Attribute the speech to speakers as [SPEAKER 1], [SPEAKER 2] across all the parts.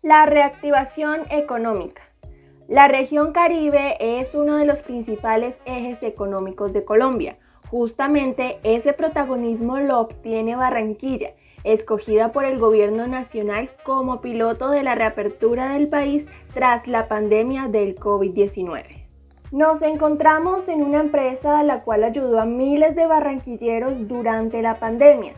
[SPEAKER 1] La reactivación económica. La región Caribe es uno de los principales ejes económicos de Colombia. Justamente ese protagonismo lo obtiene Barranquilla, escogida por el gobierno nacional como piloto de la reapertura del país tras la pandemia del COVID-19. Nos encontramos en una empresa la cual ayudó a miles de barranquilleros durante la pandemia.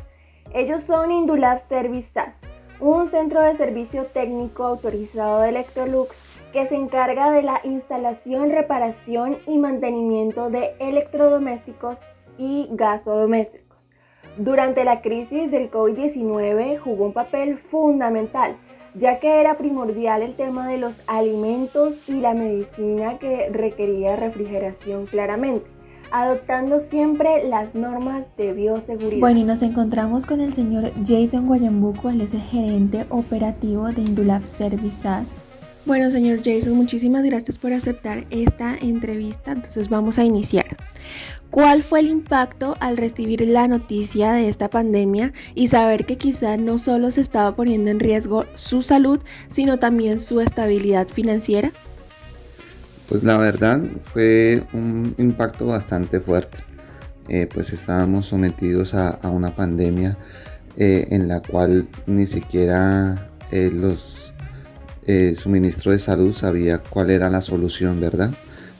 [SPEAKER 1] Ellos son Indulab Service SAS, un centro de servicio técnico autorizado de Electrolux que se encarga de la instalación, reparación y mantenimiento de electrodomésticos y gasodomésticos. Durante la crisis del COVID-19 jugó un papel fundamental, ya que era primordial el tema de los alimentos y la medicina que requería refrigeración claramente, adoptando siempre las normas de bioseguridad.
[SPEAKER 2] Bueno, y nos encontramos con el señor Jason Guayambuco, él es el gerente operativo de Indulab Service SAS.
[SPEAKER 3] Bueno, señor Jason, muchísimas gracias por aceptar esta entrevista. Entonces vamos a iniciar. ¿Cuál fue el impacto al recibir la noticia de esta pandemia y saber que quizá no solo se estaba poniendo en riesgo su salud, sino también su estabilidad financiera?
[SPEAKER 4] Pues la verdad fue un impacto bastante fuerte. Pues estábamos sometidos a una pandemia en la cual ni siquiera los suministros de salud sabía cuál era la solución, ¿verdad?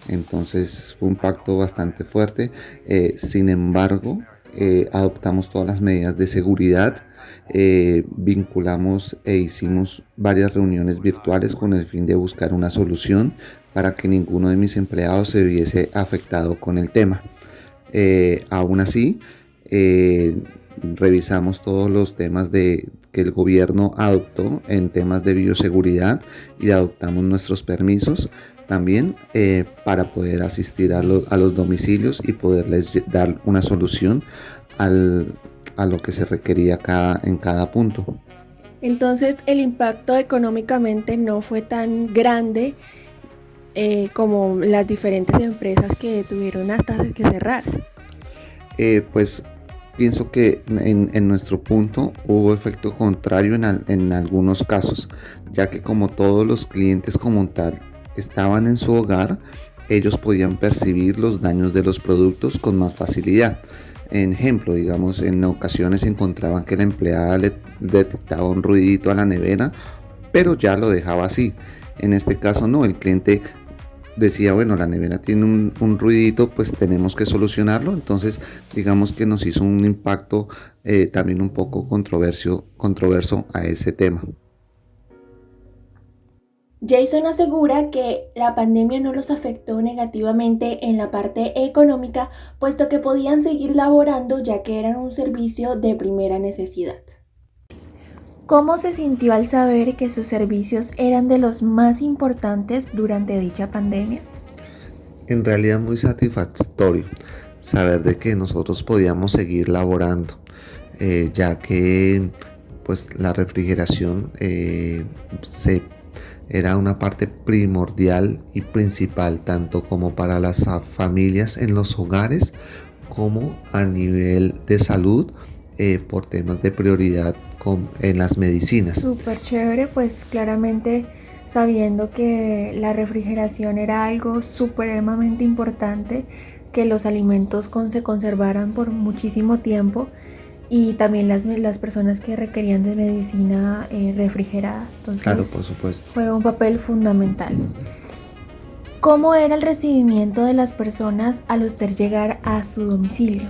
[SPEAKER 4] Entonces fue un impacto bastante fuerte. Sin embargo, adoptamos todas las medidas de seguridad, vinculamos e hicimos varias reuniones virtuales con el fin de buscar una solución para que ninguno de mis empleados se viese afectado con el tema. Aún así, revisamos todos los temas que el gobierno adoptó en temas de bioseguridad y adoptamos nuestros permisos también para poder asistir a los domicilios y poderles dar una solución a lo que se requería en cada punto.
[SPEAKER 3] Entonces el impacto económicamente no fue tan grande como las diferentes empresas que tuvieron hasta que cerrar.
[SPEAKER 4] Pues pienso que en nuestro punto hubo efecto contrario en algunos casos, ya que como todos los clientes como tal estaban en su hogar, ellos podían percibir los daños de los productos con más facilidad. En ejemplo, digamos, en ocasiones encontraban que la empleada le detectaba un ruidito a la nevera, pero ya lo dejaba así. En este caso no, el cliente decía, bueno, la nevera tiene un ruidito, pues tenemos que solucionarlo. Entonces, digamos que nos hizo un impacto también un poco controverso a ese tema.
[SPEAKER 2] Jason asegura que la pandemia no los afectó negativamente en la parte económica, puesto que podían seguir laborando ya que eran un servicio de primera necesidad. ¿Cómo se sintió al saber que sus servicios eran de los más importantes durante dicha pandemia?
[SPEAKER 4] En realidad muy satisfactorio saber de que nosotros podíamos seguir laborando, ya que pues la refrigeración era una parte primordial y principal tanto como para las familias en los hogares como a nivel de salud por temas de prioridad en las medicinas.
[SPEAKER 2] Súper chévere, pues claramente sabiendo que la refrigeración era algo supremamente importante, que los alimentos se conservaran por muchísimo tiempo y también las personas que requerían de medicina refrigerada. Entonces,
[SPEAKER 4] claro, por supuesto.
[SPEAKER 2] Fue un papel fundamental. ¿Cómo era el recibimiento de las personas al usted llegar a su domicilio?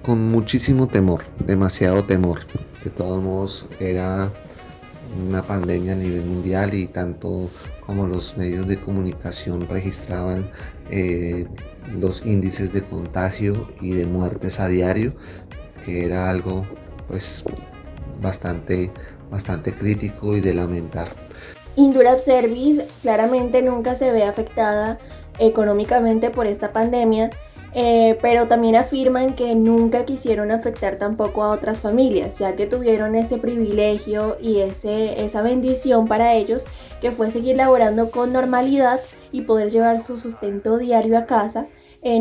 [SPEAKER 4] Con muchísimo temor, demasiado temor. De todos modos, era una pandemia a nivel mundial y tanto como los medios de comunicación registraban los índices de contagio y de muertes a diario, que era algo pues bastante crítico y de lamentar.
[SPEAKER 1] Indulab Service claramente nunca se ve afectada económicamente por esta pandemia, pero también afirman que nunca quisieron afectar tampoco a otras familias, ya que tuvieron ese privilegio y esa bendición para ellos, que fue seguir laborando con normalidad y poder llevar su sustento diario a casa.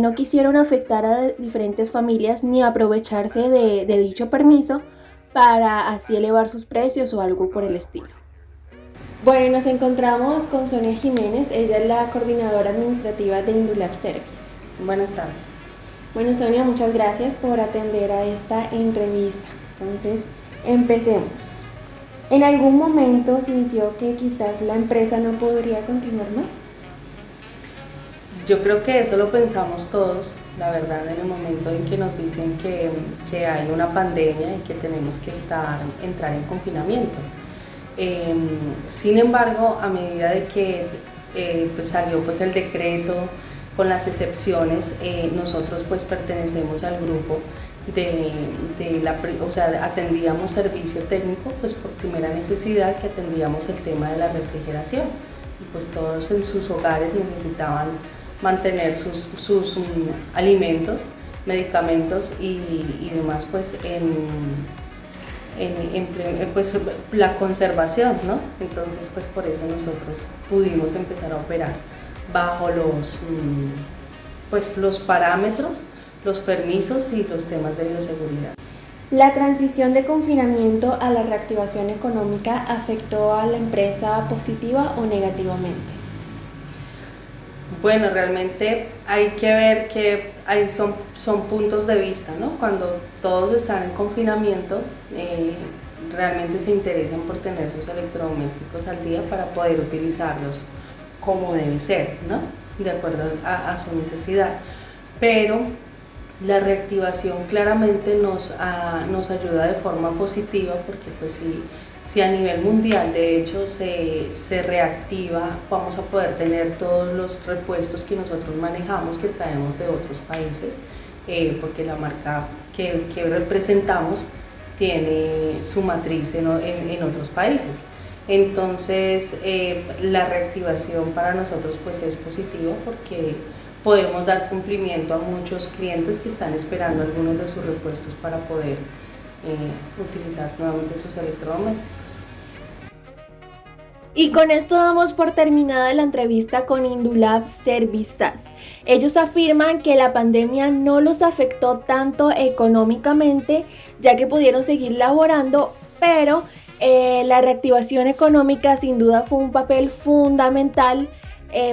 [SPEAKER 1] No quisieron afectar a diferentes familias ni aprovecharse de dicho permiso para así elevar sus precios o algo por el estilo.
[SPEAKER 3] Bueno, y nos encontramos con Sonia Jiménez, ella es la coordinadora administrativa de Indulab Service.
[SPEAKER 5] Buenas tardes.
[SPEAKER 3] Bueno, Sonia, muchas gracias por atender a esta entrevista. Entonces, empecemos. ¿En algún momento sintió que quizás la empresa no podría continuar más?
[SPEAKER 5] Yo creo que eso lo pensamos todos, la verdad, en el momento en que nos dicen que hay una pandemia y que tenemos que entrar en confinamiento. Sin embargo, a medida de que pues salió pues el decreto con las excepciones, nosotros pues pertenecemos al grupo o sea, atendíamos servicio técnico pues por primera necesidad, que atendíamos el tema de la refrigeración, y pues todos en sus hogares necesitaban mantener sus alimentos, medicamentos y demás pues pues la conservación, ¿no? Entonces pues por eso nosotros pudimos empezar a operar bajo los parámetros, los permisos y los temas de bioseguridad.
[SPEAKER 3] ¿La transición de confinamiento a la reactivación económica afectó a la empresa positiva o negativamente?
[SPEAKER 5] Bueno, realmente hay que ver que son puntos de vista, ¿no? Cuando todos están en confinamiento, realmente se interesan por tener sus electrodomésticos al día para poder utilizarlos como debe ser, ¿no? De acuerdo a su necesidad. Pero la reactivación claramente nos ayuda de forma positiva, porque pues si a nivel mundial de hecho se reactiva, vamos a poder tener todos los repuestos que nosotros manejamos, que traemos de otros países, porque la marca que representamos tiene su matriz en otros países. Entonces la reactivación para nosotros pues es positiva, porque podemos dar cumplimiento a muchos clientes que están esperando algunos de sus repuestos para poder utilizar nuevamente sus electrodomésticos.
[SPEAKER 3] Y con esto damos por terminada la entrevista con Indulab Service SAS. Ellos afirman que la pandemia no los afectó tanto económicamente, ya que pudieron seguir laborando, pero la reactivación económica sin duda fue un papel fundamental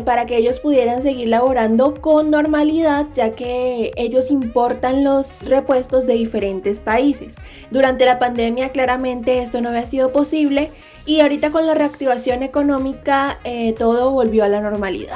[SPEAKER 3] para que ellos pudieran seguir laborando con normalidad, ya que ellos importan los repuestos de diferentes países. Durante la pandemia claramente esto no había sido posible, y ahorita con la reactivación económica todo volvió a la normalidad.